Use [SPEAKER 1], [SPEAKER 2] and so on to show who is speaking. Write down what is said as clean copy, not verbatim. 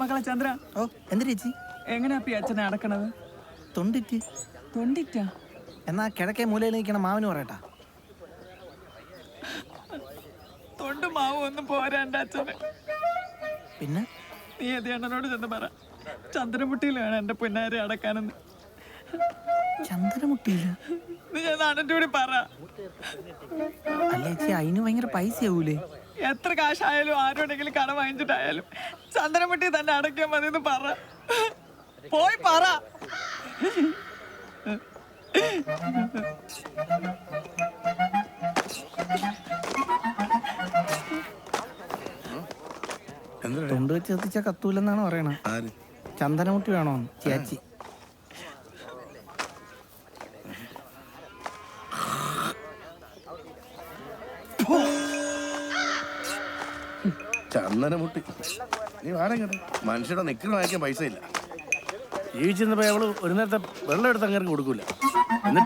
[SPEAKER 1] മകളെ ചന്ദ്ര,
[SPEAKER 2] ഓ എന്ത് ചേച്ചി?
[SPEAKER 1] എങ്ങനെയാ അച്ഛനെ അടക്കണത്?
[SPEAKER 2] തൊണ്ടിറ്റ്.
[SPEAKER 1] തൊണ്ടിറ്റാ?
[SPEAKER 2] എന്നാ കിഴക്കേ മൂലയിൽ നിൽക്കണ മാവന് പറയട്ടാ.
[SPEAKER 1] തൊണ്ട് മാവ് ഒന്നും പോരാ എൻ്റെ അച്ഛന്.
[SPEAKER 2] പിന്നെ
[SPEAKER 1] നീ എതിയണ്ണനോട് ചെന്ന് പറ, ചന്ദ്രമുട്ടിയിൽ വേണം എൻ്റെ പുന്നാരെ അടക്കാനെന്ന്.
[SPEAKER 2] ചന്ദനമുട്ടിയില്ല?
[SPEAKER 1] നീ ഞാൻ അണ്ണൻ്റെ കൂടി പറ.
[SPEAKER 2] അല്ല ചേച്ചി, അതിന് ഭയങ്കര പൈസ ആവൂലേ?
[SPEAKER 1] എത്ര കാശായാലും ആരോടെങ്കിലും കടം വാങ്ങിച്ചിട്ടായാലും ചന്ദ്രമുട്ടി തന്നെ അടയ്ക്കാൻ മതി എന്ന് പറ. പോയി പറ.
[SPEAKER 2] തൊണ്ട് വെച്ച് എത്തിച്ച കത്തൂലെന്നാണ് പറയണ. ചന്ദനമുട്ടി വേണോന്ന് ചേച്ചി.
[SPEAKER 3] ചന്ദനമുട്ടി നീ വാടക മനുഷ്യരുടെ നിക്കൽ വാങ്ങിക്കാൻ പൈസ ഇല്ല.
[SPEAKER 4] ജീവിച്ചിരുന്നപ്പോ അവള് ഒരു നേരത്തെ വെള്ളം എടുത്ത് അങ്ങനെ കൊടുക്കൂല. എന്നിട്ട്